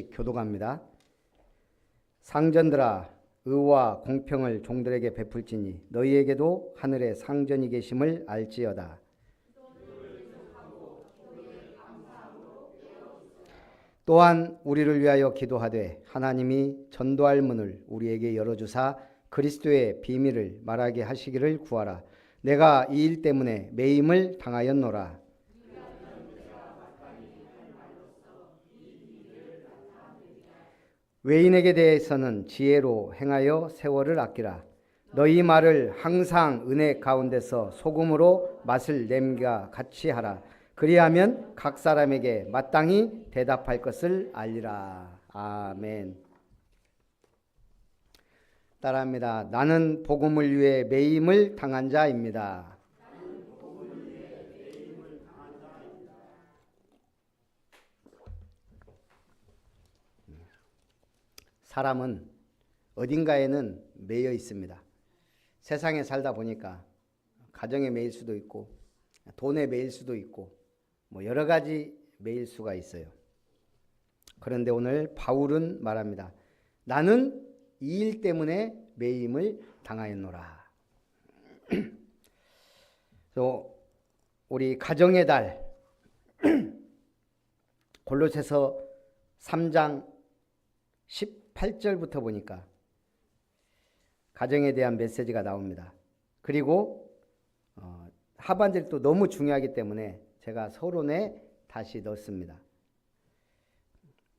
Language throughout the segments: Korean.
교독합니다. 상전들아, 의와 공평을 종들에게 베풀지니 너희에게도 하늘에 상전이 계심을 알지어다. 또한 우리를 위하여 기도하되 하나님이 전도할 문을 우리에게 열어주사 그리스도의 비밀을 말하게 하시기를 구하라. 내가 이 일 때문에 매임을 당하였노라. 외인에게 대해서는 지혜로 행하여 세월을 아끼라. 너희 말을 항상 은혜 가운데서 소금으로 맛을 냄과 같이 하라. 그리하면 각 사람에게 마땅히 대답할 것을 알리라. 아멘. 따라합니다. 나는 복음을 위해 매임을 당한 자입니다. 사람은 어딘가에는 매여 있습니다. 세상에 살다 보니까 가정에 매일 수도 있고 돈에 매일 수도 있고 여러 가지 매일 수가 있어요. 그런데 오늘 바울은 말합니다. 나는 이 일 때문에 매임을 당하였노라. 우리 가정의 달 골로새서 3장 18절부터 보니까 가정에 대한 메시지가 나옵니다. 그리고 하반절이 또 너무 중요하기 때문에 제가 서론에 다시 넣습니다.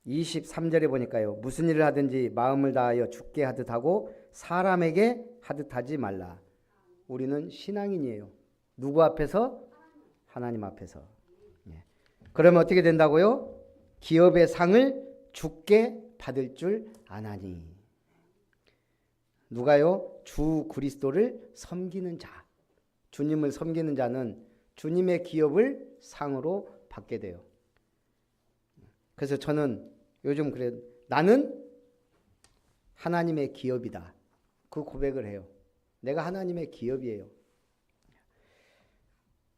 23절에 보니까요. 무슨 일을 하든지 마음을 다하여 주께 하듯 하고 사람에게 하듯 하지 말라. 우리는 신앙인이에요. 누구 앞에서? 하나님 앞에서. 그러면 어떻게 된다고요? 기업의 상을 주께 받을 줄 아나니. 누가요? 주 그리스도를 섬기는 자. 주님을 섬기는 자는 주님의 기업을 상으로 받게 돼요. 그래서 저는 요즘 그래, 나는 하나님의 기업이다. 그 고백을 해요. 내가 하나님의 기업이에요.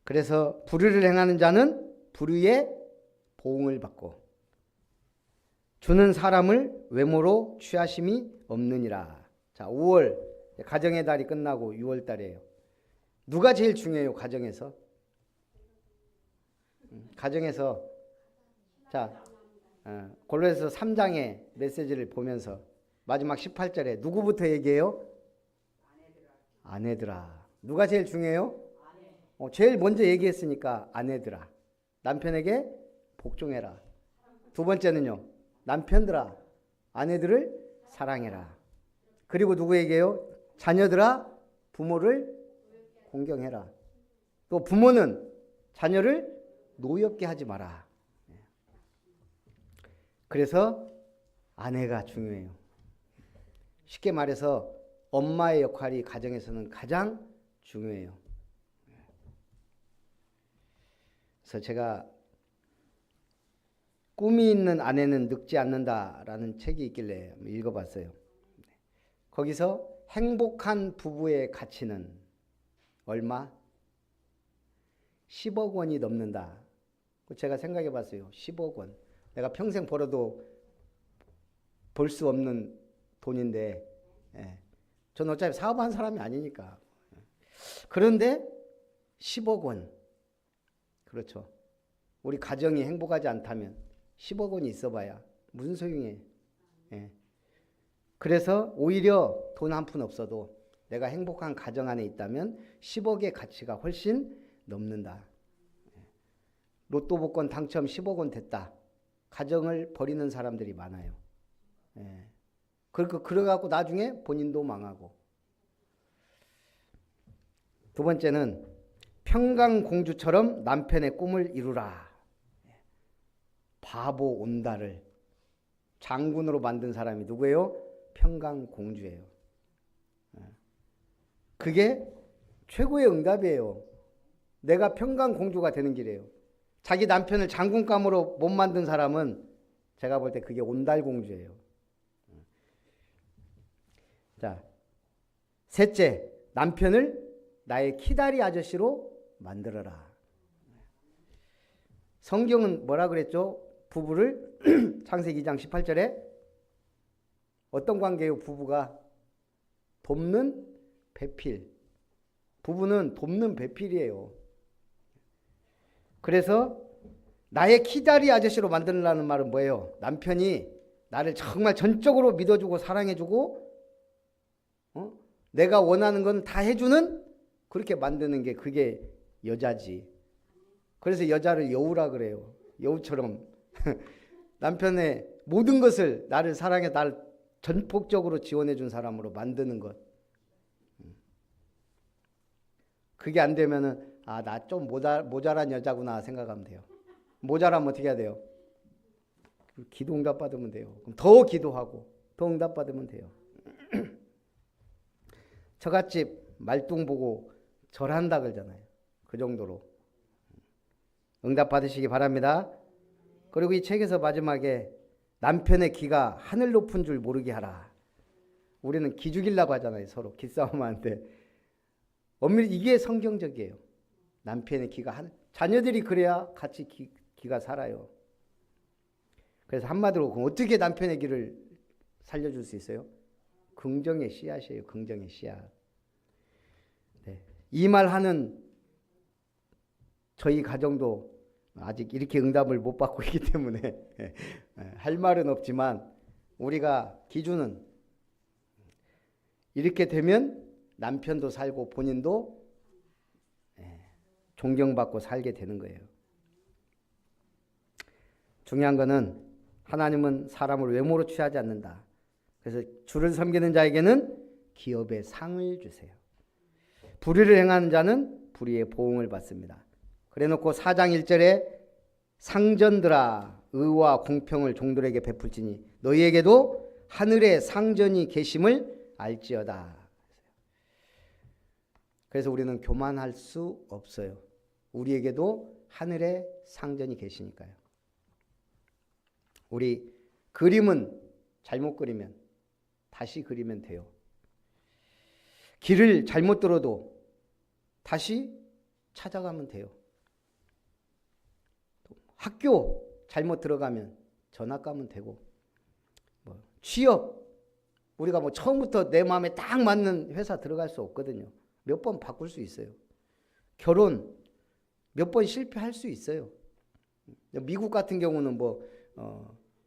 그래서 불의를 행하는 자는 불의의 보응을 받고 주는 사람을 외모로 취하심이 없느니라. 자, 5월 가정의 달이 끝나고 6월 달이에요. 누가 제일 중요해요? 가정에서 자, 골로새서 3장의 메시지를 보면서 마지막 18절에 누구부터 얘기해요? 아내들아. 누가 제일 중요해요? 제일 먼저 얘기했으니까 아내들아. 남편에게 복종해라. 두 번째는요. 남편들아. 아내들을 사랑해라. 그리고 누구에게요? 자녀들아. 부모를 공경해라. 또 부모는 자녀를 노엽게 하지 마라. 그래서 아내가 중요해요. 쉽게 말해서 엄마의 역할이 가정에서는 가장 중요해요. 그래서 제가 꿈이 있는 아내는 늙지 않는다라는 책이 있길래 읽어봤어요. 거기서 행복한 부부의 가치는 얼마? 10억 원이 넘는다. 제가 생각해 봤어요. 10억 원. 내가 평생 벌어도 벌 수 없는 돈인데, 저는 어차피 사업하는 사람이 아니니까. 그런데 10억 원. 그렇죠. 우리 가정이 행복하지 않다면 10억 원이 있어봐야 무슨 소용이에요. 그래서 오히려 돈 한 푼 없어도 내가 행복한 가정 안에 있다면 10억의 가치가 훨씬 넘는다. 로또 복권 당첨 10억 원 됐다. 가정을 버리는 사람들이 많아요. 그래갖고 나중에 본인도 망하고. 두 번째는 평강공주처럼 남편의 꿈을 이루라. 바보 온달을 장군으로 만든 사람이 누구예요? 평강공주예요. 그게 최고의 응답이에요. 내가 평강공주가 되는 길이에요. 자기 남편을 장군감으로 못 만든 사람은 제가 볼 때 그게 온달공주예요. 자, 셋째, 남편을 나의 키다리 아저씨로 만들어라. 성경은 뭐라 그랬죠? 부부를 창세기 2장 18절에 어떤 관계예요? 부부가 돕는 배필. 부부는 돕는 배필이에요. 그래서 나의 키다리 아저씨로 만들라는 말은 뭐예요? 남편이 나를 정말 전적으로 믿어주고 사랑해주고 내가 원하는 건 다 해주는 그렇게 만드는 게 그게 여자지. 그래서 여자를 여우라 그래요. 여우처럼 남편의 모든 것을 나를 사랑해 나를 전폭적으로 지원해 준 사람으로 만드는 것. 그게 안 되면은 나 좀 모자란 여자구나 생각하면 돼요. 모자라면 어떻게 해야 돼요? 기도 응답 받으면 돼요. 그럼 더 기도하고 더 응답 받으면 돼요. 처갓집 말뚱 보고 절한다 그러잖아요. 그 정도로 응답 받으시기 바랍니다. 그리고 이 책에서 마지막에 남편의 기가 하늘 높은 줄 모르게 하라. 우리는 기 죽이려고 하잖아요. 서로 기싸움하는데 엄밀히 이게 성경적이에요. 남편의 기가 자녀들이 그래야 같이 기가 살아요. 그래서 한마디로 어떻게 남편의 기를 살려줄 수 있어요? 긍정의 씨앗이에요. 긍정의 씨앗. 네. 이 말 하는 저희 가정도 아직 이렇게 응답을 못 받고 있기 때문에 할 말은 없지만 우리가 기준은 이렇게 되면 남편도 살고 본인도 존경받고 살게 되는 거예요. 중요한 거는 하나님은 사람을 외모로 취하지 않는다. 그래서 주를 섬기는 자에게는 기업의 상을 주세요. 불의를 행하는 자는 불의의 보응을 받습니다. 그래놓고 4장 1절에 상전들아 의와 공평을 종들에게 베풀지니 너희에게도 하늘에 상전이 계심을 알지어다. 그래서 우리는 교만할 수 없어요. 우리에게도 하늘에 상전이 계시니까요. 우리 그림은 잘못 그리면 다시 그리면 돼요. 길을 잘못 들어도 다시 찾아가면 돼요. 학교 잘못 들어가면 전학 가면 되고, 취업 우리가 처음부터 내 마음에 딱 맞는 회사 들어갈 수 없거든요. 몇 번 바꿀 수 있어요. 결혼 몇 번 실패할 수 있어요. 미국 같은 경우는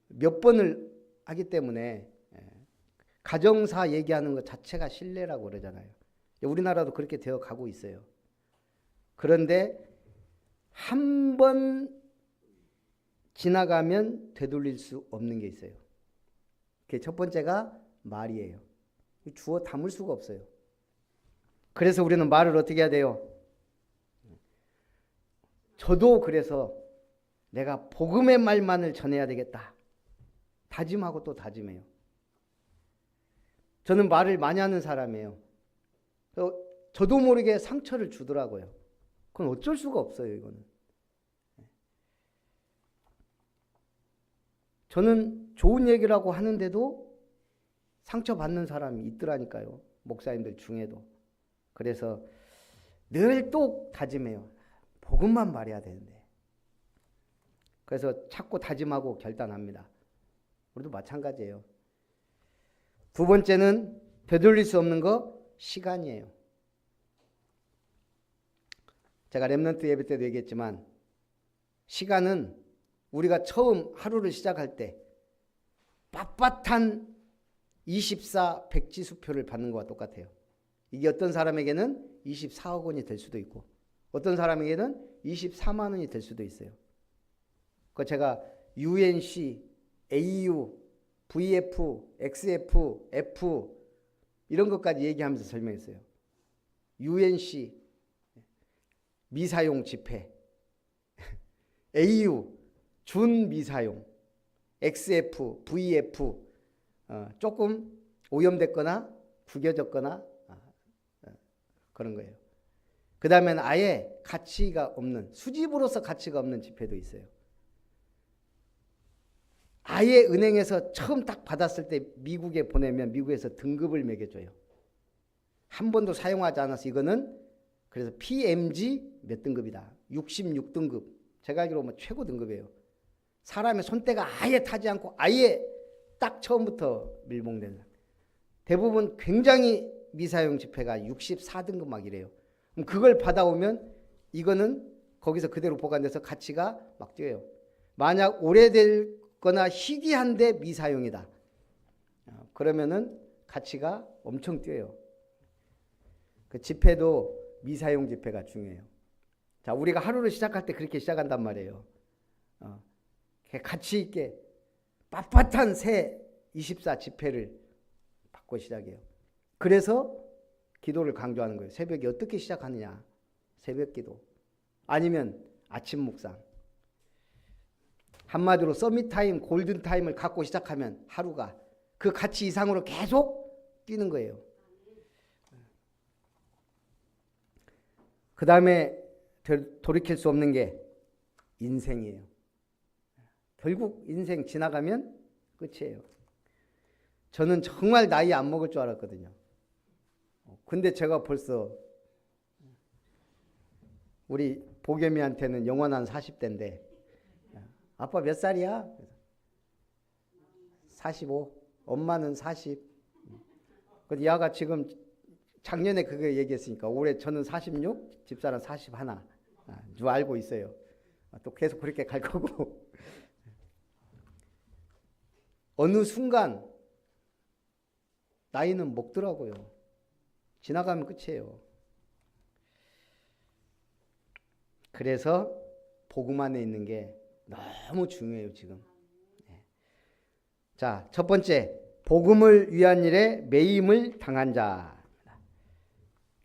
몇 번을 하기 때문에 가정사 얘기하는 것 자체가 신뢰라고 그러잖아요. 우리나라도 그렇게 되어 가고 있어요. 그런데 한 번 지나가면 되돌릴 수 없는 게 있어요. 그게 첫 번째가 말이에요. 주워 담을 수가 없어요. 그래서 우리는 말을 어떻게 해야 돼요? 저도 그래서 내가 복음의 말만을 전해야 되겠다. 다짐하고 또 다짐해요. 저는 말을 많이 하는 사람이에요. 저도 모르게 상처를 주더라고요. 그건 어쩔 수가 없어요, 이거는. 저는 좋은 얘기라고 하는데도 상처받는 사람이 있더라니까요. 목사님들 중에도. 그래서 늘 또 다짐해요. 복음만 말해야 되는데. 그래서 자꾸 다짐하고 결단합니다. 우리도 마찬가지예요. 두 번째는 되돌릴 수 없는 거 시간이에요. 제가 렘넌트 예배 때도 얘기했지만 시간은 우리가 처음 하루를 시작할 때 빳빳한 24 백지수표를 받는 것과 똑같아요. 이게 어떤 사람에게는 24억 원이 될 수도 있고 어떤 사람에게는 24만 원이 될 수도 있어요. 그 제가 UNC, AU, VF, XF, F 이런 것까지 얘기하면서 설명했어요. UNC 미사용 지폐, AU 준미사용, XF, VF 조금 오염됐거나 구겨졌거나 그런 거예요. 그 다음에는 아예 가치가 없는, 수집으로서 가치가 없는 지폐도 있어요. 아예 은행에서 처음 딱 받았을 때 미국에 보내면 미국에서 등급을 매겨줘요. 한 번도 사용하지 않아서 이거는 그래서 PMG 몇 등급이다. 66등급. 제가 알기로 최고 등급이에요. 사람의 손때가 아예 타지 않고 아예 딱 처음부터 밀봉된 사람. 대부분 굉장히 미사용 지폐가 64등급 막 이래요. 그럼 그걸 받아오면 이거는 거기서 그대로 보관돼서 가치가 막 뛰어요. 만약 오래됐거나 희귀한데 미사용이다. 그러면은 가치가 엄청 뛰어요. 그 지폐도 미사용 지폐가 중요해요. 자, 우리가 하루를 시작할 때 그렇게 시작한단 말이에요. 가치 있게 빳빳한 새 24 지폐를 받고 시작해요. 그래서 기도를 강조하는 거예요. 새벽에 어떻게 시작하느냐. 새벽 기도. 아니면 아침 묵상. 한마디로 서밋타임, 골든타임을 갖고 시작하면 하루가 그 가치 이상으로 계속 뛰는 거예요. 그 다음에 돌이킬 수 없는 게 인생이에요. 결국 인생 지나가면 끝이에요. 저는 정말 나이 안 먹을 줄 알았거든요. 근데 제가 벌써 우리 보겸이한테는 영원한 40대인데 아빠 몇 살이야? 45. 엄마는 40. 근데 야가 지금 작년에 그거 얘기했으니까 올해 저는 46, 집사람 41. 누가 알고 있어요. 또 계속 그렇게 갈 거고. 어느 순간 나이는 먹더라고요. 지나가면 끝이에요. 그래서 복음 안에 있는 게 너무 중요해요, 지금. 자, 첫 번째, 복음을 위한 일에 매임을 당한 자.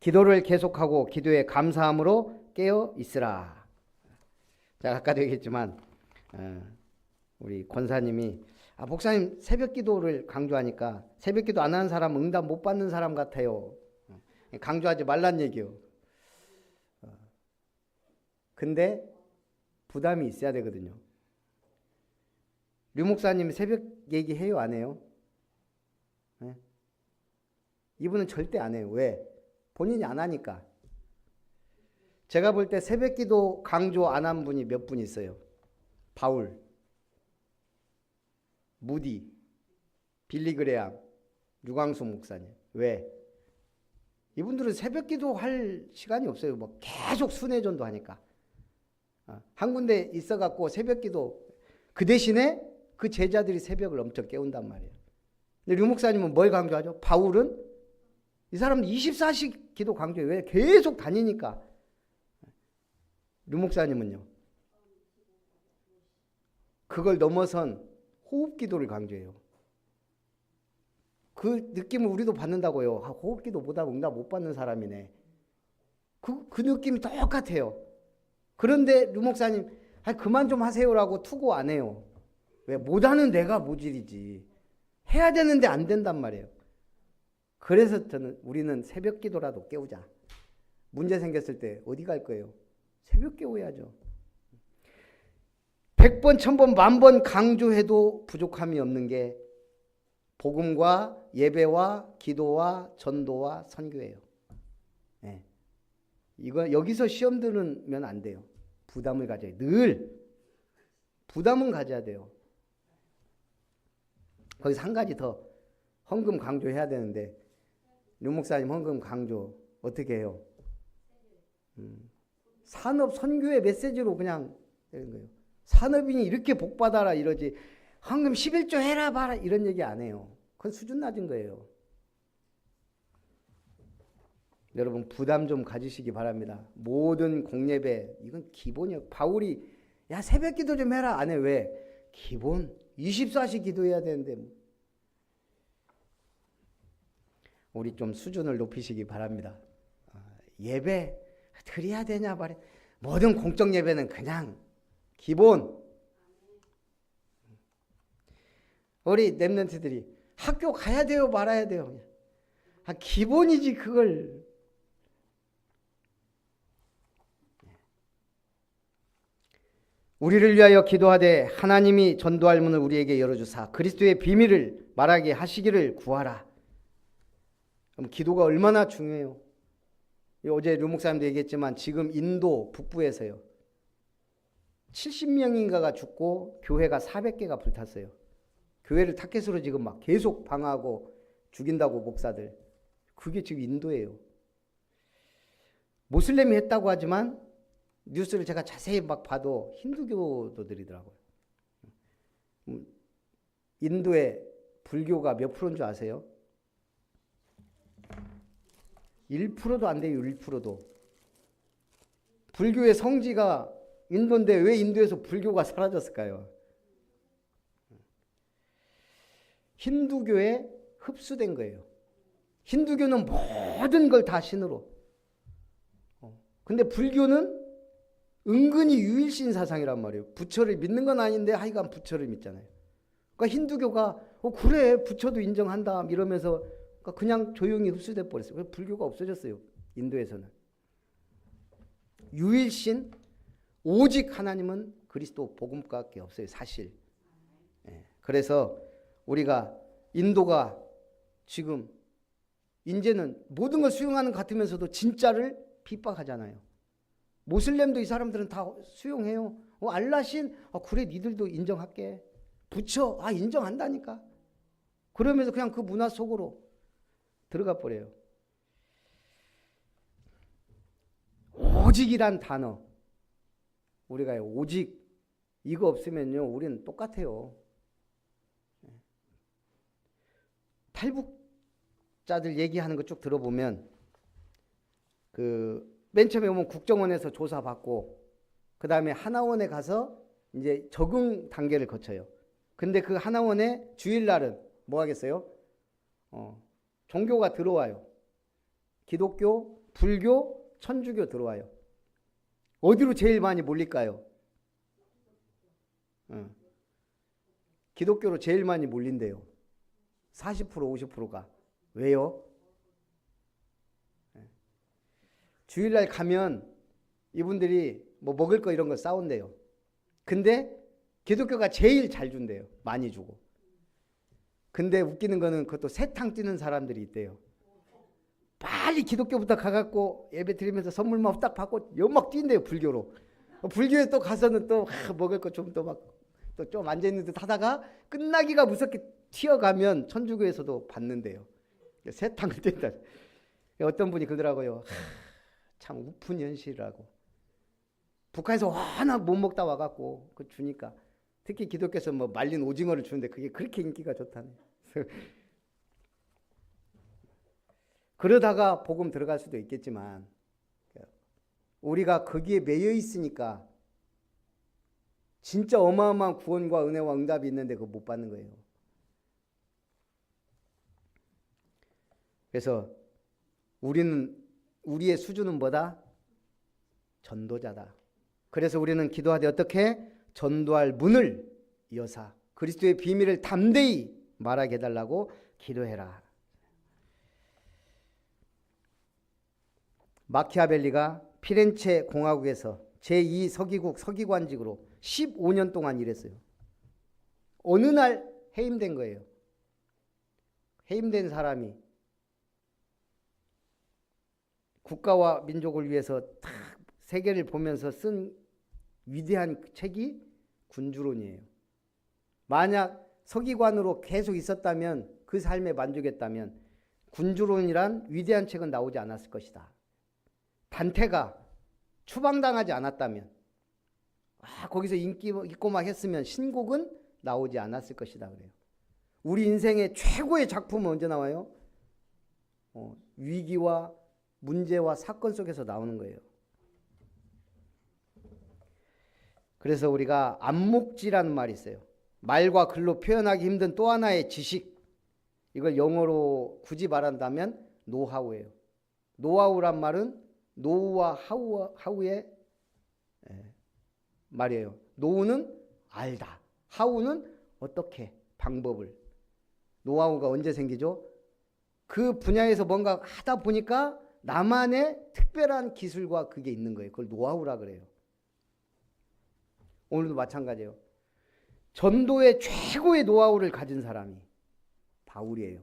기도를 계속하고 기도에 감사함으로 깨어 있으라. 제가 아까도 얘기했지만 우리 권사님이 목사님 새벽 기도를 강조하니까 새벽 기도 안 하는 사람 응답 못 받는 사람 같아요. 강조하지 말란 얘기요. 근데 부담이 있어야 되거든요. 류 목사님 새벽 얘기해요, 안 해요? 네? 이분은 절대 안 해요. 왜? 본인이 안 하니까. 제가 볼 때 새벽 기도 강조 안 한 분이 몇 분 있어요. 바울, 무디, 빌리그레암, 유광수 목사님. 왜? 이분들은 새벽 기도 할 시간이 없어요. 뭐 계속 순회전도 하니까. 한 군데 있어갖고 새벽 기도, 그 대신에 그 제자들이 새벽을 엄청 깨운단 말이에요. 근데 류 목사님은 뭘 강조하죠? 바울은 이 사람은 24시 기도 강조해요. 왜? 계속 다니니까. 류 목사님은요? 그걸 넘어선 호흡 기도를 강조해요. 그 느낌을 우리도 받는다고요. 호흡 기도 못하면 응답 못 받는 사람이네. 그 느낌이 똑같아요. 그런데 류 목사님 그만 좀 하세요라고 투고 안 해요. 왜? 못하는 내가 모질이지. 해야 되는데 안 된단 말이에요. 그래서 우리는 새벽 기도라도 깨우자. 문제 생겼을 때 어디 갈 거예요? 새벽 깨워야죠. 100번, 1000번, 10,000번 강조해도 부족함이 없는 게 복음과 예배와 기도와 전도와 선교예요. 네. 이거 여기서 시험 들으면 안 돼요. 부담을 가져야 돼요. 늘 부담은 가져야 돼요. 거기서 한 가지 더 헌금 강조해야 되는데 류 목사님 헌금 강조 어떻게 해요? 산업 선교의 메시지로 그냥 되는 거예요. 산업인이 이렇게 복받아라 이러지 헌금 11조 해라 봐라 이런 얘기 안 해요. 그건 수준 낮은 거예요. 여러분 부담 좀 가지시기 바랍니다. 모든 공예배 이건 기본이에요. 바울이 야 새벽 기도 좀 해라 안 해. 왜? 기본 24시 기도해야 되는데 우리 좀 수준을 높이시기 바랍니다. 예배 드려야 되냐 말이야. 모든 공적 예배는 그냥 기본. 우리 랩런트들이 학교 가야 돼요 말아야 돼요. 기본이지 그걸. 우리를 위하여 기도하되 하나님이 전도할 문을 우리에게 열어주사 그리스도의 비밀을 말하게 하시기를 구하라. 그럼 기도가 얼마나 중요해요. 어제 류 목사님도 얘기했지만 지금 인도 북부에서요. 70명인가가 죽고 교회가 400개가 불탔어요. 교회를 타켓으로 지금 막 계속 방어하고 죽인다고 목사들. 그게 지금 인도예요. 모슬렘이 했다고 하지만 뉴스를 제가 자세히 막 봐도 힌두교도들이더라고요. 인도의 불교가 몇 프로인 줄 아세요? 1%도 안 돼요. 1%도. 불교의 성지가 인도인데 왜 인도에서 불교가 사라졌을까요? 힌두교에 흡수된 거예요. 힌두교는 모든 걸 다 신으로. 근데 불교는 은근히 유일신 사상이란 말이에요. 부처를 믿는 건 아닌데 하여간 부처를 믿잖아요. 그러니까 힌두교가 그래 부처도 인정한다 이러면서 그냥 조용히 흡수돼 버렸어요. 그래서 불교가 없어졌어요. 인도에서는. 유일신 오직 하나님은 그리스도 복음밖에 없어요. 사실. 그래서 우리가 인도가 지금 이제는 모든 걸 수용하는 것 같으면서도 진짜를 핍박하잖아요. 모슬렘도 이 사람들은 다 수용해요. 알라신 그래 니들도 인정할게. 부처 인정한다니까. 그러면서 그냥 그 문화 속으로 들어가 버려요. 오직이란 단어 우리가 오직 이거 없으면요 우리는 똑같아요. 탈북자들 얘기하는 거 쭉 들어보면 맨 처음에 오면 국정원에서 조사받고 그 다음에 하나원에 가서 이제 적응 단계를 거쳐요. 근데 그 하나원에 주일날은 뭐 하겠어요? 종교가 들어와요. 기독교, 불교, 천주교 들어와요. 어디로 제일 많이 몰릴까요? 기독교로 제일 많이 몰린대요. 40% 50%가. 왜요? 주일날 가면 이분들이 뭐 먹을 거 이런 거 싸운대요. 근데 기독교가 제일 잘 준대요. 많이 주고. 근데 웃기는 거는 그것도 세탕 뛰는 사람들이 있대요. 빨리 기독교부터 가갖고 예배 드리면서 선물만 딱 받고 연막 뛴대요. 불교로. 불교에 또 가서는 또 먹을 거 좀 또 막 또 좀 앉아있는 듯 하다가 끝나기가 무섭게 튀어가면 천주교에서도 받는데요. 세탕을 뛴다. 어떤 분이 그러더라고요. 참 우픈 현실이라고. 북한에서 하나 못 먹다 와갖고 그 주니까 특히 기독교에서 뭐 말린 오징어를 주는데 그게 그렇게 인기가 좋다네. 그러다가 복음 들어갈 수도 있겠지만 우리가 거기에 매여 있으니까 진짜 어마어마한 구원과 은혜와 응답이 있는데 그거 못 받는 거예요. 그래서 우리의 수준은 뭐다? 전도자다. 그래서 우리는 기도하되 어떻게? 전도할 문을 여사 그리스도의 비밀을 담대히 말하게 해달라고 기도해라. 마키아벨리가 피렌체 공화국에서 제2 서기국 서기관직으로 15년 동안 일했어요. 어느 날 해임된 거예요. 해임된 사람이 국가와 민족을 위해서 다 세계를 보면서 쓴 위대한 책이 군주론이에요. 만약 서기관으로 계속 있었다면 그 삶에 만족했다면 군주론이란 위대한 책은 나오지 않았을 것이다. 단테가 추방당하지 않았다면 거기서 인기 있고 막 했으면 신곡은 나오지 않았을 것이다 그래요. 우리 인생의 최고의 작품은 언제 나와요? 위기와 문제와 사건 속에서 나오는 거예요. 그래서 우리가 안목지라는 말이 있어요. 말과 글로 표현하기 힘든 또 하나의 지식. 이걸 영어로 굳이 말한다면 노하우예요. 노하우란 말은 노우와 하우의 말이에요. 노우는 알다. 하우는 어떻게 방법을. 노하우가 언제 생기죠? 그 분야에서 뭔가 하다 보니까 나만의 특별한 기술과 그게 있는 거예요. 그걸 노하우라 그래요. 오늘도 마찬가지예요. 전도의 최고의 노하우를 가진 사람이 바울이에요.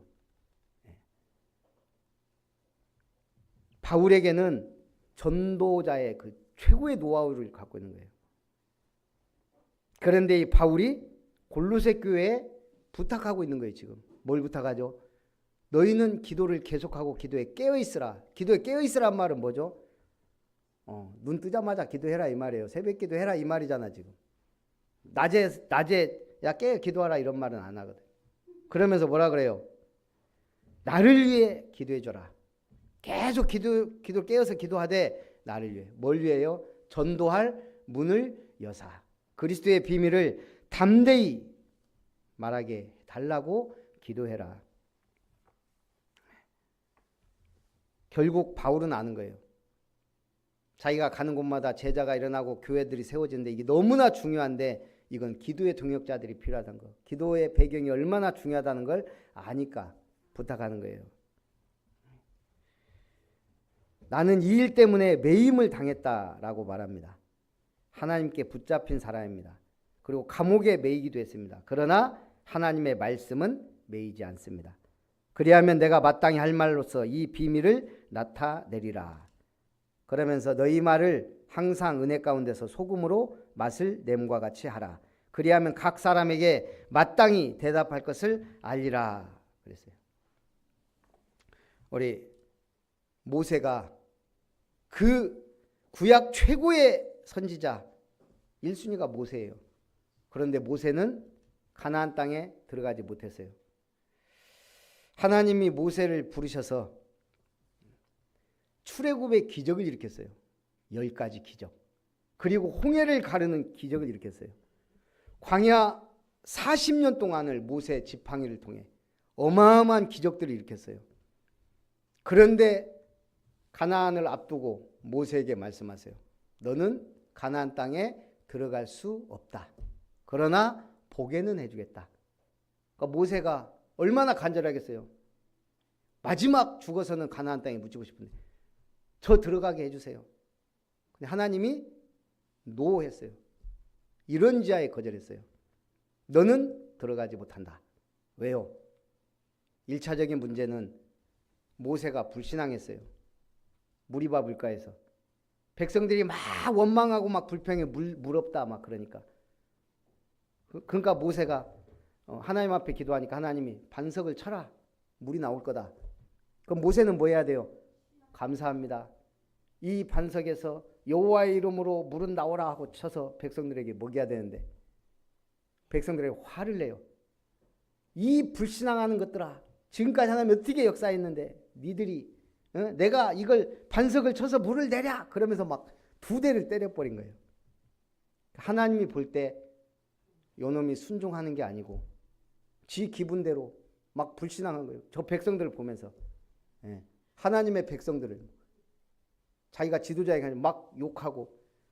바울에게는 전도자의 그 최고의 노하우를 갖고 있는 거예요. 그런데 이 바울이 골로새 교회에 부탁하고 있는 거예요. 지금 뭘 부탁하죠? 너희는 기도를 계속하고 기도에 깨어있으라. 기도에 깨어있으란 말은 뭐죠? 눈 뜨자마자 기도해라 이 말이에요. 새벽 기도해라 이 말이잖아. 지금 낮에 야 깨어 기도하라 이런 말은 안 하거든. 그러면서 뭐라 그래요? 나를 위해 기도해줘라. 계속 기도 깨어서 기도하되 나를 위해. 뭘 위해요? 전도할 문을 여사. 그리스도의 비밀을 담대히 말하게 달라고 기도해라. 결국 바울은 아는 거예요. 자기가 가는 곳마다 제자가 일어나고 교회들이 세워지는데 이게 너무나 중요한데 이건 기도의 동역자들이 필요하다는 거. 기도의 배경이 얼마나 중요하다는 걸 아니까 부탁하는 거예요. 나는 이 일 때문에 매임을 당했다라고 말합니다. 하나님께 붙잡힌 사람입니다. 그리고 감옥에 매이기도 했습니다. 그러나 하나님의 말씀은 매이지 않습니다. 그리하면 내가 마땅히 할 말로서 이 비밀을 나타내리라. 그러면서 너희 말을 항상 은혜 가운데서 소금으로 맛을 냄과 같이 하라. 그리하면 각 사람에게 마땅히 대답할 것을 알리라. 그랬어요. 우리 모세가 그 구약 최고의 선지자 1순위가 모세예요. 그런데 모세는 가나안 땅에 들어가지 못했어요. 하나님이 모세를 부르셔서 출애굽의 기적을 일으켰어요. 10가지 기적. 그리고 홍해를 가르는 기적을 일으켰어요. 광야 40년 동안을 모세 지팡이를 통해 어마어마한 기적들을 일으켰어요. 그런데 가나안을 앞두고 모세에게 말씀하세요. 너는 가나안 땅에 들어갈 수 없다. 그러나 보게는 해주겠다. 그러니까 모세가 얼마나 간절하겠어요. 마지막 죽어서는 가나안 땅에 묻히고 싶은데 저 들어가게 해주세요. 근데 하나님이 노했어요. 이런 지하에 거절했어요. 너는 들어가지 못한다. 왜요? 1차적인 문제는 모세가 불신앙했어요. 무리바 물가에서 백성들이 막 원망하고 막 불평해 물 없다 막 그러니까. 그러니까 모세가 하나님 앞에 기도하니까 하나님이 반석을 쳐라. 물이 나올 거다. 그럼 모세는 뭐 해야 돼요? 감사합니다. 이 반석에서 여호와의 이름으로 물은 나오라 하고 쳐서 백성들에게 먹여야 되는데 백성들에게 화를 내요. 이 불신앙하는 것들아, 지금까지 하나님이 어떻게 역사했는데 니들이 내가 이걸 반석을 쳐서 물을 내랴 그러면서 막 2대를 때려버린 거예요. 하나님이 볼 때 요놈이 순종하는 게 아니고 지 기분대로 막 불신앙한 거예요. 저 백성들을 보면서 하나님의 백성들을 자기가 지도자에게 막 욕하고.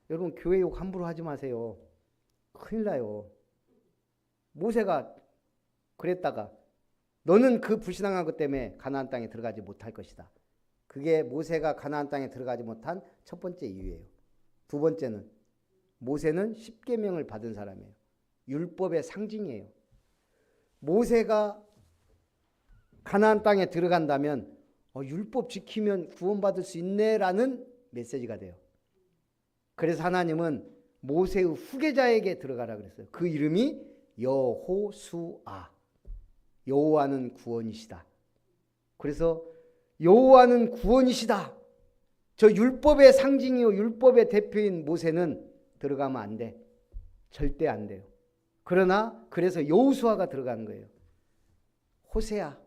여러분 교회 욕 함부로 하지 마세요. 큰일 나요. 모세가 그랬다가 너는 그 불신앙한 것 때문에 가나안 땅에 들어가지 못할 것이다. 그게 모세가 가나안 땅에 들어가지 못한 첫 번째 이유예요. 두 번째는 모세는 십계명을 받은 사람이에요. 율법의 상징이에요. 모세가 가나안 땅에 들어간다면 율법 지키면 구원받을 수 있네라는 메시지가 돼요. 그래서 하나님은 모세의 후계자에게 들어가라 그랬어요. 그 이름이 여호수아. 여호와는 구원이시다. 그래서 여호와는 구원이시다. 저 율법의 상징이요 율법의 대표인 모세는 들어가면 안 돼. 절대 안 돼요. 그러나 그래서 여호수아가 들어가는 거예요. 호세아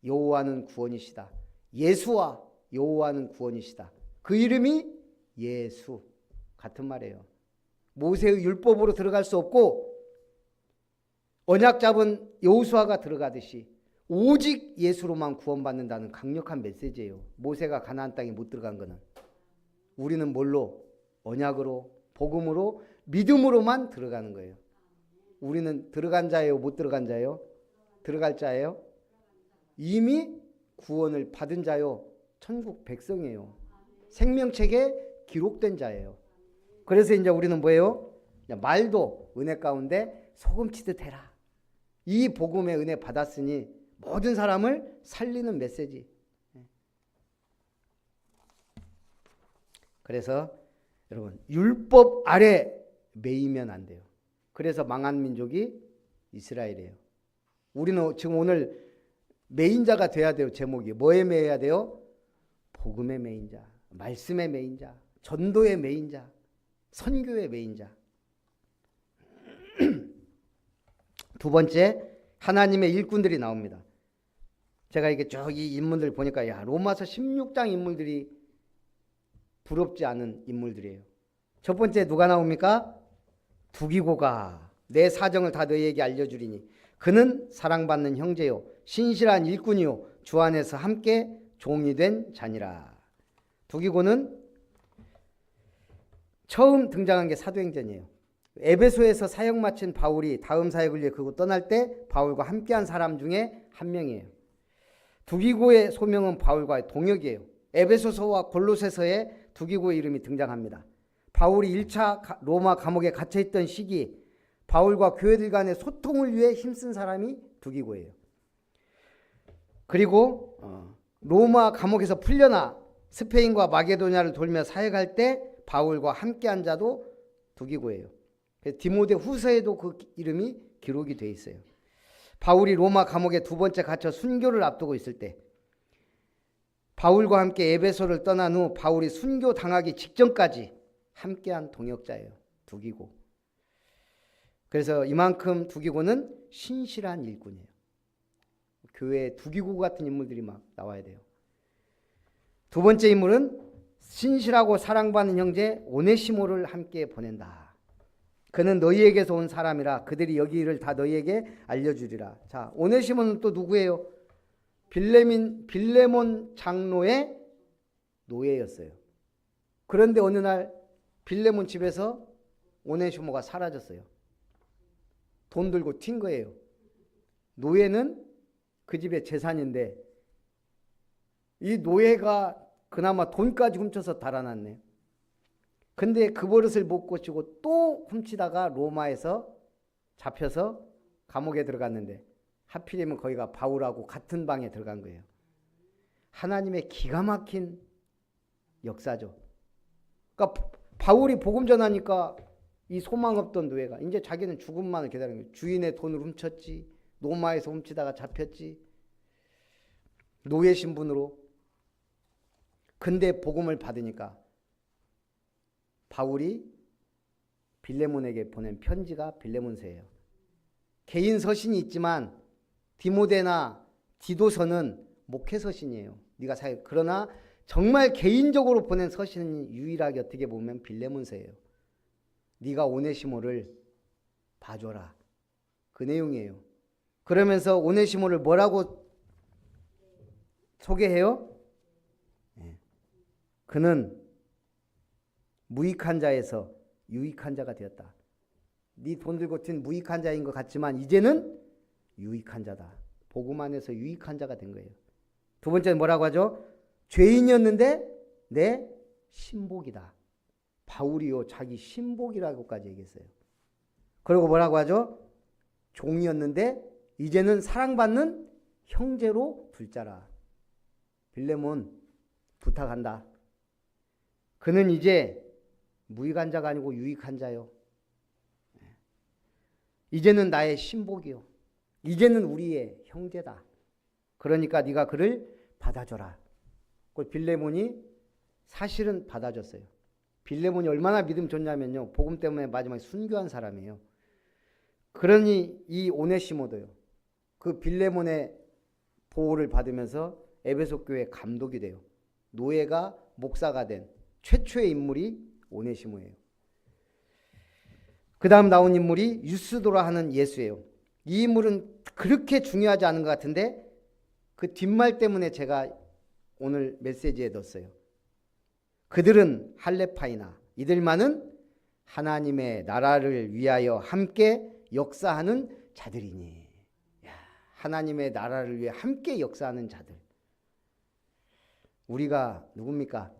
여호와는 구원이시다. 예수와 여호와는 구원이시다. 그 이름이 예수. 같은 말이에요. 모세의 율법으로 들어갈 수 없고 언약 잡은 여호수아가 들어가듯이 오직 예수로만 구원받는다는 강력한 메시지예요. 모세가 가나안 땅에 못 들어간 거는. 우리는 뭘로? 언약으로, 복음으로, 믿음으로만 들어가는 거예요. 우리는 들어간 자예요? 못 들어간 자예요? 들어갈 자예요? 이미 구원을 받은 자요. 천국 백성이에요. 생명책에 기록된 자예요. 그래서 이제 우리는 뭐예요? 말도 은혜 가운데 소금치듯 해라. 이 복음의 은혜 받았으니 모든 사람을 살리는 메시지. 그래서 여러분 율법 아래 매이면 안 돼요. 그래서 망한 민족이 이스라엘이에요. 우리는 지금 오늘 메인자가 돼야 돼요. 제목이 뭐에 매여야 돼요? 복음의 메인자, 말씀의 메인자, 전도의 메인자, 선교의 메인자. 두 번째, 하나님의 일꾼들이 나옵니다. 제가 이게 쭉 이 인물들 보니까 야, 로마서 16장 인물들이 부럽지 않은 인물들이에요. 첫 번째 누가 나옵니까? 두기고가 내 사정을 다 너희에게 알려주리니 그는 사랑받는 형제요 신실한 일꾼이요 주 안에서 함께 종이 된 자니라. 두기고는 처음 등장한 게 사도행전이에요. 에베소에서 사역 마친 바울이 다음 사역을 위해 그곳 떠날 때 바울과 함께한 사람 중에 한 명이에요. 두기고의 소명은 바울과의 동역이에요. 에베소서와 골로새서에 두기고의 이름이 등장합니다. 바울이 1차 로마 감옥에 갇혀있던 시기 바울과 교회들 간의 소통을 위해 힘쓴 사람이 두기고예요. 그리고 로마 감옥에서 풀려나 스페인과 마게도냐를 돌며 사역할 때 바울과 함께한 자도 두기고예요. 디모데 후서에도 그 이름이 기록이 돼 있어요. 바울이 로마 감옥에 두 번째 갇혀 순교를 앞두고 있을 때 바울과 함께 에베소를 떠난 후 바울이 순교 당하기 직전까지 함께한 동역자예요. 두기고. 그래서 이만큼 두기고는 신실한 일꾼이에요. 교회에 두기고 같은 인물들이 막 나와야 돼요. 두 번째 인물은 신실하고 사랑받는 형제 오네시모를 함께 보낸다. 그는 너희에게서 온 사람이라 그들이 여기 일을 다 너희에게 알려주리라. 자, 오네시모는 또 누구예요? 빌레몬 장로의 노예였어요. 그런데 어느 날 빌레몬 집에서 오네시모가 사라졌어요. 돈 들고 튄 거예요. 노예는 그 집의 재산인데 이 노예가 그나마 돈까지 훔쳐서 달아났네요. 근데 그 버릇을 못 고치고 또 훔치다가 로마에서 잡혀서 감옥에 들어갔는데 하필이면 거기가 바울하고 같은 방에 들어간 거예요. 하나님의 기가 막힌 역사죠. 그러니까 바울이 복음 전하니까 이 소망 없던 노예가 이제 자기는 죽음만을 기다리는 거예요. 주인의 돈을 훔쳤지, 로마에서 훔치다가 잡혔지, 노예 신분으로. 근데 복음을 받으니까 바울이 빌레몬에게 보낸 편지가 빌레몬서예요. 개인 서신이 있지만 디모데나 디도서는 목회 서신이에요. 네가 사역. 그러나 정말 개인적으로 보낸 서신이 유일하게 어떻게 보면 빌레몬서예요. 네가 오네시모를 봐줘라. 그 내용이에요. 그러면서 오네시모를 뭐라고 소개해요? 그는 무익한 자에서 유익한 자가 되었다. 네 돈 들고 튄 무익한 자인 것 같지만 이제는 유익한 자다. 복음 안에서 유익한 자가 된 거예요. 두 번째는 뭐라고 하죠? 죄인이었는데 내 신복이다. 바울이요 자기 신복이라고까지 얘기했어요. 그리고 뭐라고 하죠? 종이었는데 이제는 사랑받는 형제로 둘 자라. 빌레몬 부탁한다. 그는 이제 무익한 자가 아니고 유익한 자요. 이제는 나의 신복이요. 이제는 우리의 형제다. 그러니까 네가 그를 받아줘라. 그 빌레몬이 사실은 받아줬어요. 빌레몬이 얼마나 믿음 좋냐면요. 복음 때문에 마지막에 순교한 사람이에요. 그러니 이 오네시모도요. 그 빌레몬의 보호를 받으면서 에베소 교회 감독이 돼요. 노예가 목사가 된 최초의 인물이 오네시모예요. 그 다음 나온 인물이 유스도라 하는 예수예요. 이 인물은 그렇게 중요하지 않은 것 같은데 그 뒷말 때문에 제가 오늘 메시지에 넣었어요. 그들은 할레파이나 이들만은 하나님의 나라를 위하여 함께 역사하는 자들이니. 하나님의 나라를 위해 함께 역사하는 자들. 우리가 누굽니까?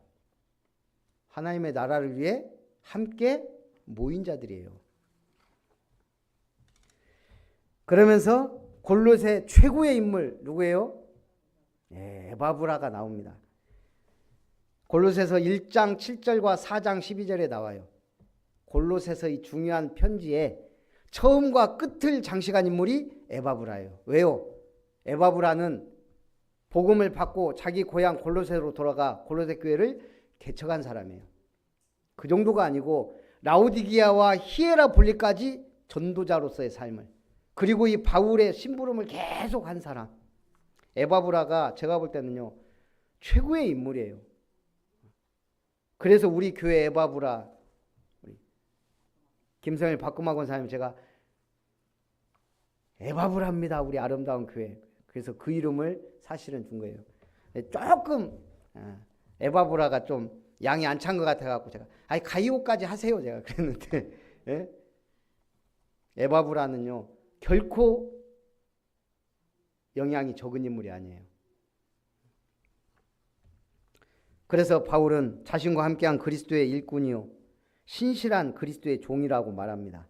하나님의 나라를 위해 함께 모인 자들이에요. 그러면서 골로새 최고의 인물 누구예요? 에바브라가 나옵니다. 골로새서 1장 7절과 4장 12절에 나와요. 골로새서 이 중요한 편지에 처음과 끝을 장식한 인물이 에바브라예요. 왜요? 에바브라는 복음을 받고 자기 고향 골로새로 돌아가 골로새 교회를 개척한 사람이에요. 그 정도가 아니고 라오디기아와 히에라볼리까지 전도자로서의 삶을, 그리고 이 바울의 심부름을 계속 한 사람. 에바브라가 제가 볼 때는요, 최고의 인물이에요. 그래서 우리 교회 에바브라, 김성일 박금화 권사님, 제가 에바브라입니다, 우리 아름다운 교회. 그래서 그 이름을 사실은 준 거예요. 조금 에바브라가 좀 양이 안 찬 것 같아갖고 제가 가이오까지 하세요, 제가 그랬는데, 예? 에바브라는요 결코 영향이 적은 인물이 아니에요. 그래서 바울은 자신과 함께한 그리스도의 일꾼이요 신실한 그리스도의 종이라고 말합니다.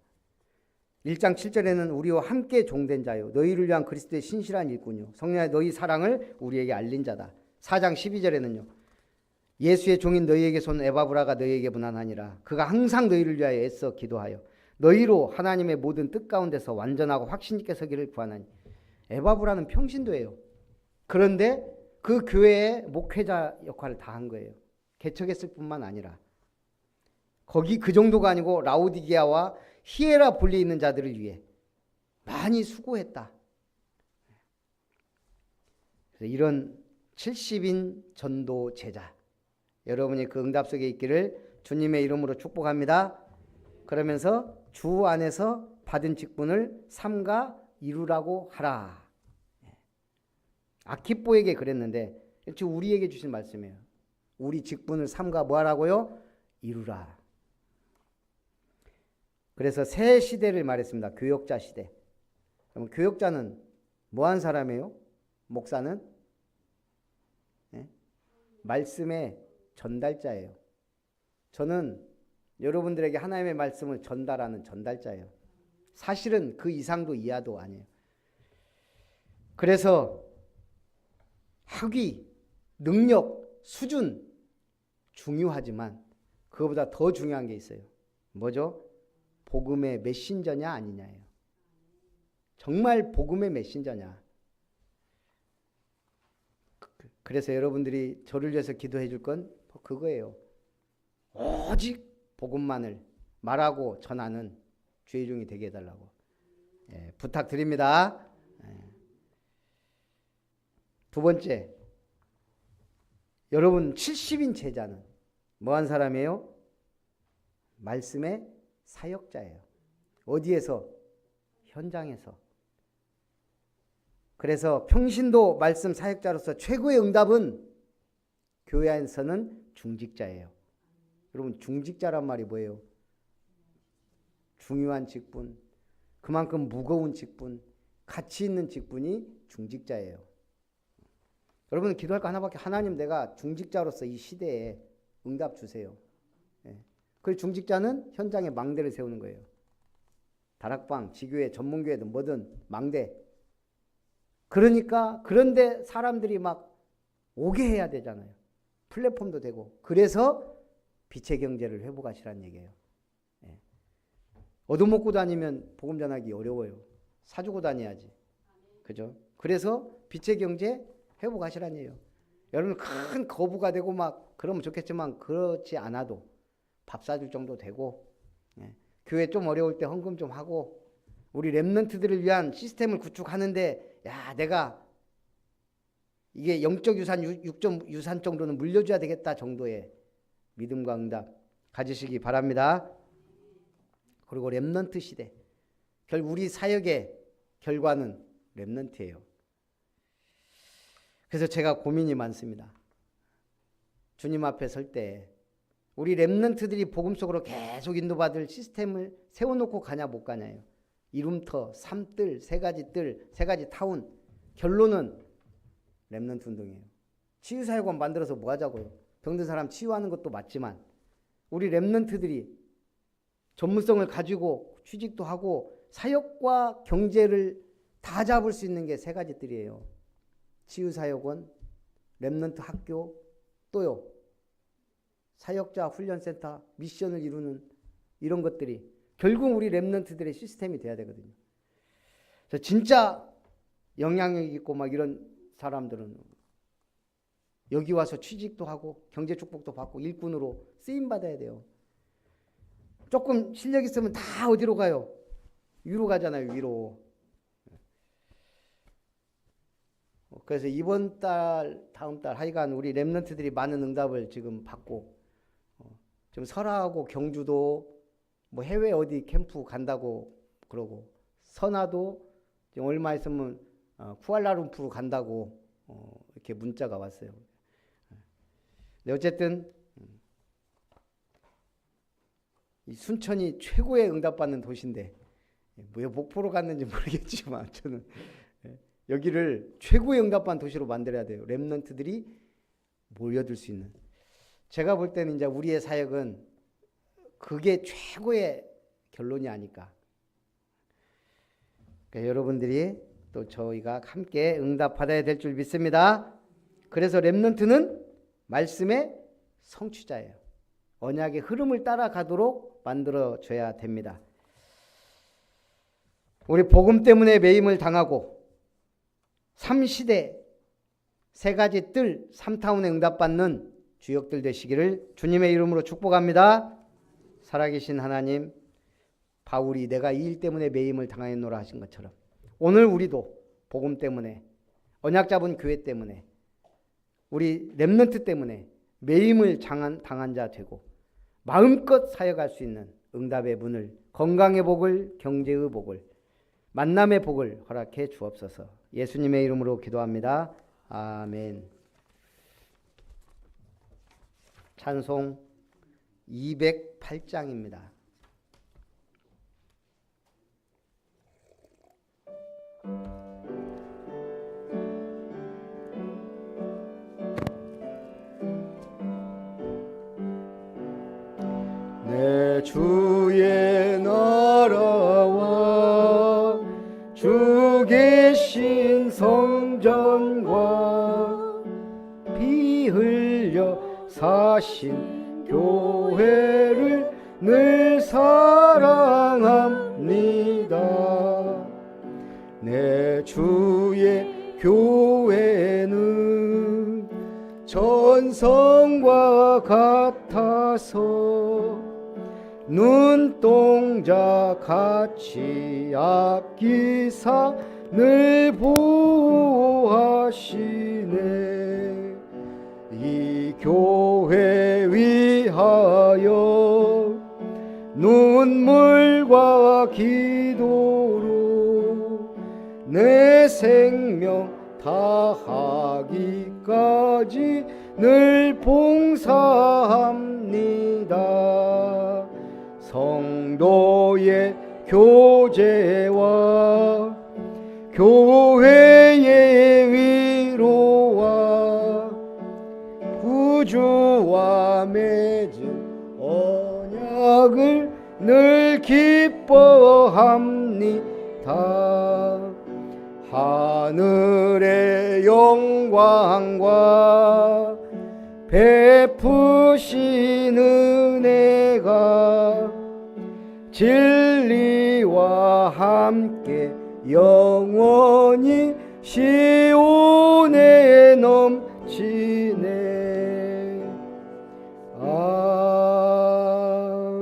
1장 7절에는 우리와 함께 종된 자요 너희를 위한 그리스도의 신실한 일꾼이요 성령의 너희 사랑을 우리에게 알린 자다. 4장 12절에는요 예수의 종인 너희에게 손 에바브라가 너희에게 분한하니라. 그가 항상 너희를 위하여 애써 기도하여 너희로 하나님의 모든 뜻 가운데서 완전하고 확신 있게 서기를 구하나니. 에바브라는 평신도예요. 그런데 그 교회의 목회자 역할을 다 한 거예요. 개척했을 뿐만 아니라 거기 그 정도가 아니고 라오디게아와 히에라볼리에 있는 자들을 위해 많이 수고했다. 그래서 이런 70인 전도 제자, 여러분이 그 응답 속에 있기를 주님의 이름으로 축복합니다. 그러면서 주 안에서 받은 직분을 삼가 이루라고 하라. 아키뽀에게 그랬는데 지금 우리에게 주신 말씀이에요. 우리 직분을 삼가 뭐 하라고요? 이루라. 그래서 새 시대를 말했습니다. 교역자 시대. 그럼 교역자는 뭐한 사람이에요? 목사는 말씀의 전달자예요. 저는 여러분들에게 하나님의 말씀을 전달하는 전달자예요. 사실은 그 이상도 이하도 아니에요. 그래서 학위, 능력, 수준 중요하지만 그거보다 더 중요한 게 있어요. 뭐죠? 복음의 메신저냐 아니냐예요. 정말 복음의 메신저냐. 그래서 여러분들이 저를 위해서 기도해 줄 건 그거예요. 오직 복음만을 말하고 전하는 주의 종이 되게 해달라고 부탁드립니다. 두 번째, 여러분 70인 제자는 뭐한 사람이에요? 말씀의 사역자예요. 어디에서? 현장에서. 그래서 평신도 말씀 사역자로서 최고의 응답은 교회 안에서는 중직자예요. 여러분 중직자란 말이 뭐예요? 중요한 직분, 그만큼 무거운 직분, 가치 있는 직분이 중직자예요. 여러분 기도할 거 하나밖에, 하나님 내가 중직자로서 이 시대에 응답 주세요. 그 중직자는 현장에 망대를 세우는 거예요. 다락방, 지교회, 전문교회든 뭐든 망대. 그러니까 그런데 사람들이 막 오게 해야 되잖아요. 플랫폼도 되고. 그래서 빛의 경제를 회복하시라는 얘기예요. 얻어먹고 다니면 복음 전하기 어려워요. 사주고 다녀야지. 그죠? 그래서 빛의 경제 회복하시라는 얘기예요. 여러분 큰 거부가 되고 막 그러면 좋겠지만 그렇지 않아도 밥 사줄 정도 되고, 교회 좀 어려울 때 헌금 좀 하고, 우리 랩런트들을 위한 시스템을 구축하는데 야 내가 이게 영적 유산, 육적 유산 정도는 물려줘야 되겠다 정도의 믿음과 응답 가지시기 바랍니다. 그리고 랩런트 시대, 결국 우리 사역의 결과는 랩런트예요. 그래서 제가 고민이 많습니다. 주님 앞에 설 때 우리 랩런트들이 복음 속으로 계속 인도받을 시스템을 세워놓고 가냐 못 가냐예요. 이룸터, 3뜰, 3가지 뜰, 3가지 타운. 결론은 랩런트 운동이에요. 치유사역원 만들어서 뭐 하자고요. 병든 사람 치유하는 것도 맞지만 우리 랩런트들이 전문성을 가지고 취직도 하고 사역과 경제를 다 잡을 수 있는 게 3가지 뜰이에요. 치유사역원, 랩런트 학교, 또요 사역자 훈련센터, 미션을 이루는 이런 것들이 결국 우리 렘넌트들의 시스템이 돼야 되거든요. 그래서 진짜 영향력 있고 막 이런 사람들은 여기 와서 취직도 하고 경제 축복도 받고 일꾼으로 쓰임 받아야 돼요. 조금 실력 있으면 다 어디로 가요? 위로 가잖아요, 위로. 그래서 이번 달, 다음 달 하여간 우리 렘넌트들이 많은 응답을 지금 받고 지금 설아하고 경주도 뭐 해외 어디 캠프 간다고 그러고 선아도 지금 얼마 있으면 쿠알라룸푸르 간다고 이렇게 문자가 왔어요. 근데 어쨌든 이 순천이 최고의 응답받는 도시인데 왜 목포로 갔는지 모르겠지만 저는 여기를 최고의 응답받는 도시로 만들어야 돼요. 렘넌트들이 모여들 수 있는. 제가 볼 때는 이제 우리의 사역은 그게 최고의 결론이 아닐까. 그러니까 여러분들이 또 저희가 함께 응답받아야 될 줄 믿습니다. 그래서 렘넌트는 말씀의 성취자예요. 언약의 흐름을 따라가도록 만들어줘야 됩니다. 우리 복음 때문에 매임을 당하고 3시대 세 가지 뜰 3타운에 응답받는 주역들 되시기를 주님의 이름으로 축복합니다. 살아계신 하나님, 바울이 내가 이 일 때문에 매임을 당하였노라 하신 것처럼 오늘 우리도 복음 때문에 언약 잡은 교회 때문에 우리 렘넌트 때문에 매임을 당한 자 되고 마음껏 사역할 수 있는 응답의 문을, 건강의 복을, 경제의 복을, 만남의 복을 허락해 주옵소서. 예수님의 이름으로 기도합니다. 아멘. 찬송 208장입니다. 내 주의 나라와 주 계신 성전과 피 흘려 사신 교회를 늘 사랑합니다. 내 주의 교회는 전성과 같아서 눈동자 같이 아끼사 늘 보호하시네. 이 교회 위하여 눈물과 기도로 내 생명 다하기까지 늘 봉사합니다. 성도의 교제와 교회의 위로와 구주와 맺은 언약을 늘 기뻐합니다. 하늘의 영광과 베푸신 은혜가 진리와 함께 영원히 시온에 넘치네.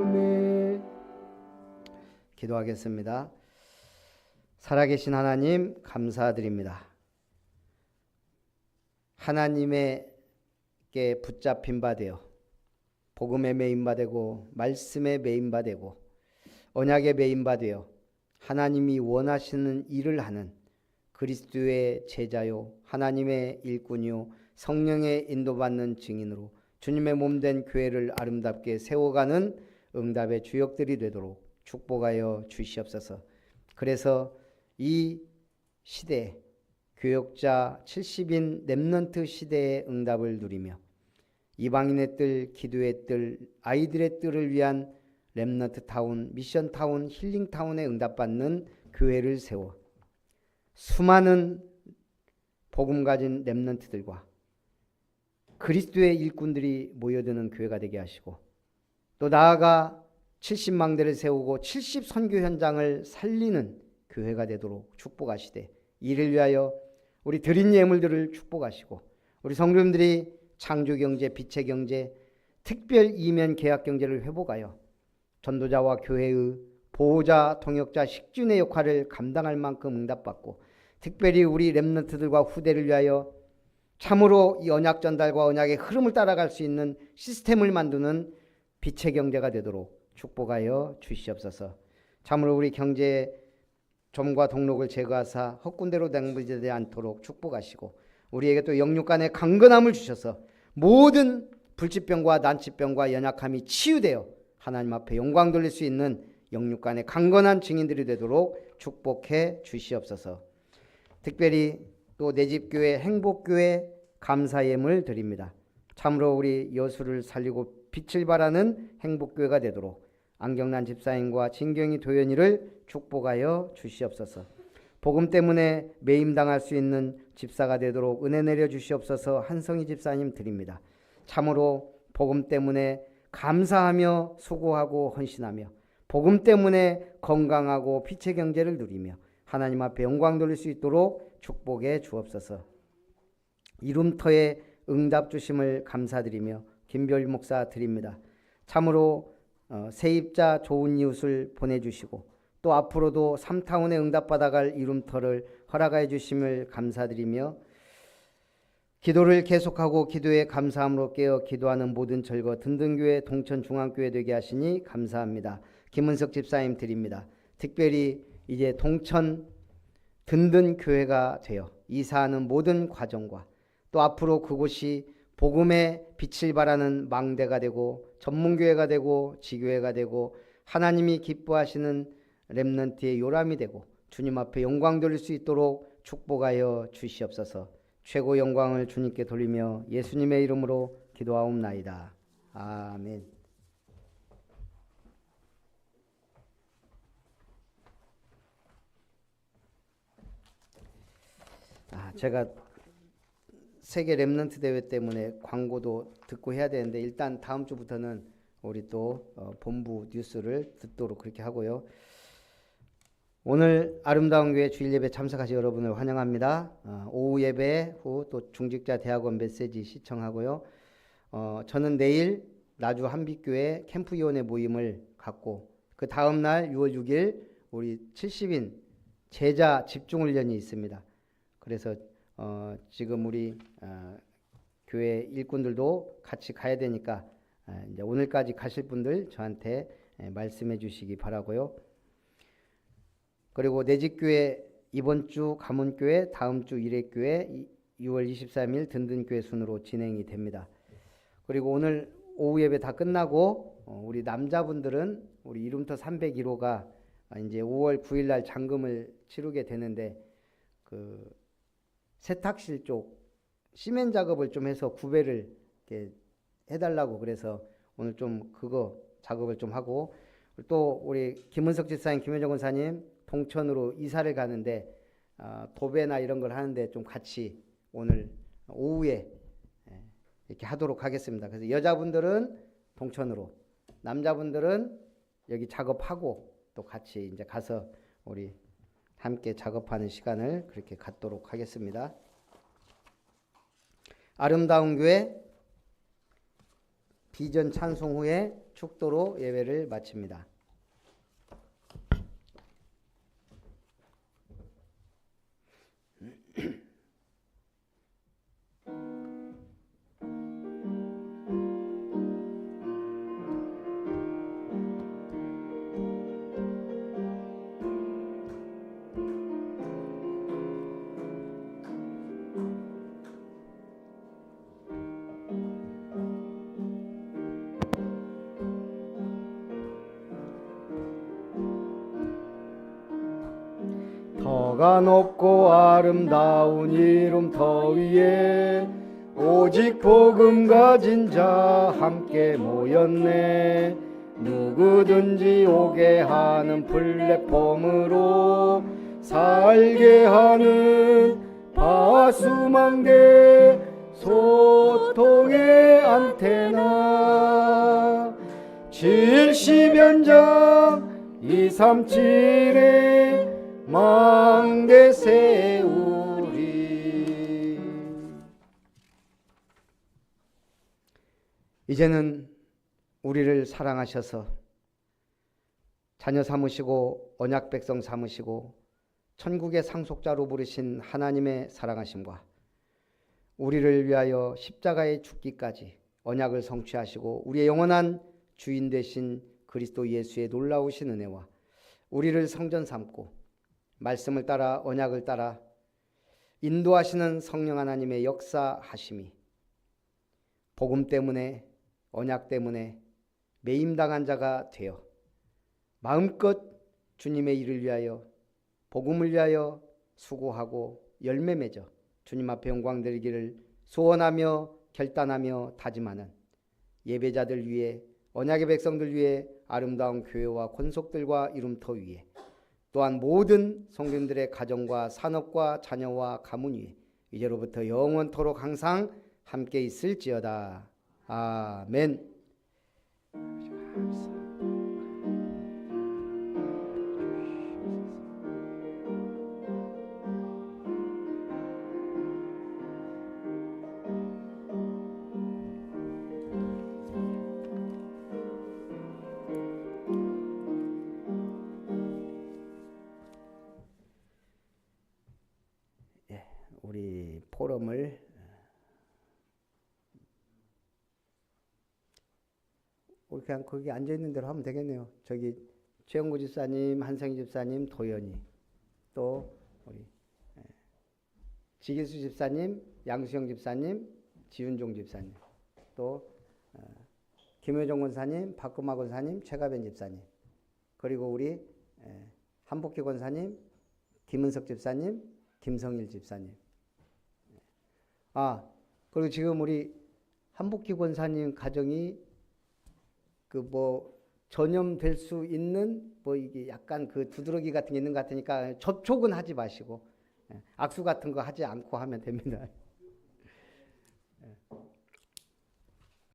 아멘. 기도하겠습니다. 살아계신 하나님 감사드립니다. 하나님에게 붙잡힌 바 되어 복음에 매인 바 되고 말씀에 매인 바 되고 언약에 매인 바 되어 하나님이 원하시는 일을 하는 그리스도의 제자요 하나님의 일꾼이요 성령의 인도받는 증인으로 주님의 몸된 교회를 아름답게 세워가는 응답의 주역들이 되도록 축복하여 주시옵소서. 그래서 이 시대 교역자 70인 렘넌트 시대의 응답을 누리며 이방인의 뜰, 기도의 뜰, 아이들의 뜰을 위한 렘넌트 타운, 미션 타운, 힐링 타운에 응답받는 교회를 세워 수많은 복음 가진 렘넌트들과 그리스도의 일꾼들이 모여드는 교회가 되게 하시고 또 나아가 70망대를 세우고 70선교 현장을 살리는 교회가 되도록 축복하시되, 이를 위하여 우리 드린 예물들을 축복하시고, 우리 성도님들이 창조경제, 빛의 경제, 특별 이면 계약 경제를 회복하여 전도자와 교회의 보호자, 통역자, 식준의 역할을 감당할 만큼 응답받고, 특별히 우리 렘넌트들과 후대를 위하여 참으로 이 언약 전달과 언약의 흐름을 따라갈 수 있는 시스템을 만드는 빛의 경제가 되도록 축복하여 주시옵소서. 참으로 우리 경제의 점과 동록을 제거하사 헛군대로 낭비되지 않도록 축복하시고, 우리에게 또 영육 간의 강건함을 주셔서 모든 불치병과 난치병과 연약함이 치유되어 하나님 앞에 영광 돌릴 수 있는 영육 간의 강건한 증인들이 되도록 축복해 주시옵소서. 특별히 또 내 집 교회 행복교회 감사 예물 드립니다. 참으로 우리 여수를 살리고 빛을 발하는 행복교회가 되도록 안경란 집사님과 진경이 도연이를 축복하여 주시옵소서. 복음 때문에 매임당할 수 있는 집사가 되도록 은혜 내려 주시옵소서. 한성희 집사님 드립니다. 참으로 복음 때문에 감사하며 수고하고 헌신하며 복음 때문에 건강하고 빛의 경제를 누리며 하나님 앞에 영광 돌릴 수 있도록 축복해 주옵소서. 이룸터에 응답 주심을 감사드리며 김별 목사 드립니다. 참으로 세입자 좋은 이웃을 보내주시고 또 앞으로도 3타운에 응답받아갈 이룸터를 허락해 주심을 감사드리며 기도를 계속하고 기도에 감사함으로 깨어 기도하는 모든 절거 든든교회 동천중앙교회 되게 하시니 감사합니다. 김은석 집사님 드립니다. 특별히 이제 동천 든든교회가 되어 이사하는 모든 과정과 또 앞으로 그곳이 복음의 빛을 발하는 망대가 되고 전문교회가 되고 지교회가 되고 하나님이 기뻐하시는 렘넌트의 요람이 되고 주님 앞에 영광 돌릴 수 있도록 축복하여 주시옵소서. 최고 영광을 주님께 돌리며 예수님의 이름으로 기도하옵나이다. 아멘. 제가 세계 렘넌트 대회 때문에 광고도 듣고 해야 되는데 일단 다음 주부터는 우리 또 본부 뉴스를 듣도록 그렇게 하고요. 오늘 아름다운 교회 주일 예배 참석하신 여러분을 환영합니다. 오후 예배 후 또 중직자 대학원 메시지 시청하고요. 저는 내일 나주 한빛교회 캠프위원회 모임을 갖고 그 다음 날 6월 6일 우리 70인 제자 집중훈련이 있습니다. 그래서 지금 우리 교회 일꾼들도 같이 가야 되니까 이제 오늘까지 가실 분들 저한테 말씀해 주시기 바라고요. 그리고 내 집 교회 이번 주 가문교회, 다음 주 일회교회 6월 23일 든든교회 순으로 진행이 됩니다. 그리고 오늘 오후 예배 다 끝나고 우리 남자분들은 우리 이룸터 301호가 이제 5월 9일 날 잔금을 치르게 되는데 그 세탁실 쪽 시멘 작업을 좀 해서 구배를 이렇게 해달라고 그래서 오늘 좀 그거 작업을 좀 하고 또 우리 김은석 집사님, 김효정 권사님 동천으로 이사를 가는데 도배나 이런 걸 하는데 좀 같이 오늘 오후에 이렇게 하도록 하겠습니다. 그래서 여자분들은 동천으로, 남자분들은 여기 작업하고 또 같이 이제 가서 우리 함께 작업하는 시간을 그렇게 갖도록 하겠습니다. 아름다운 교회 비전 찬송 후에 축도로 예배를 마칩니다. 터가 높고 아름다운 이룸터 위에 오직 복음 가진 자 함께 모였네. 누구든지 오게 하는 플랫폼으로 살게 하는 바수망대 소통의 안테나 실시변적 237에 망대 세우리. 이제는 우리를 사랑하셔서 자녀 삼으시고 언약 백성 삼으시고 천국의 상속자로 부르신 하나님의 사랑하심과 우리를 위하여 십자가에 죽기까지 언약을 성취하시고 우리의 영원한 주인 되신 그리스도 예수의 놀라우신 은혜와 우리를 성전 삼고 말씀을 따라 언약을 따라 인도하시는 성령 하나님의 역사하심이 복음 때문에 언약 때문에 매임당한 자가 되어 마음껏 주님의 일을 위하여 복음을 위하여 수고하고 열매 맺어 주님 앞에 영광 드리기를 소원하며 결단하며 다짐하는 예배자들 위해 언약의 백성들 위해 아름다운 교회와 권속들과 이름터 위에 또한 모든 성도님들의 가정과 산업과 자녀와 가문 위에 이제로부터 영원토록 항상 함께 있을지어다. 아멘. 우리 포럼을 우리 그냥 거기 앉아 있는 대로 하면 되겠네요. 저기 최영구 집사님, 한성희 집사님, 도연이, 또 우리 지기수 집사님, 양수영 집사님, 지윤종 집사님, 또 김효정 권사님, 박금화 권사님, 최가변 집사님, 그리고 우리 한복희 권사님, 김은석 집사님, 김성일 집사님. 그리고 지금 우리 한복희 권사님 가정이 전염될 수 있는 이게 약간 그 두드러기 같은 게 있는 것 같으니까 접촉은 하지 마시고 악수 같은 거 하지 않고 하면 됩니다.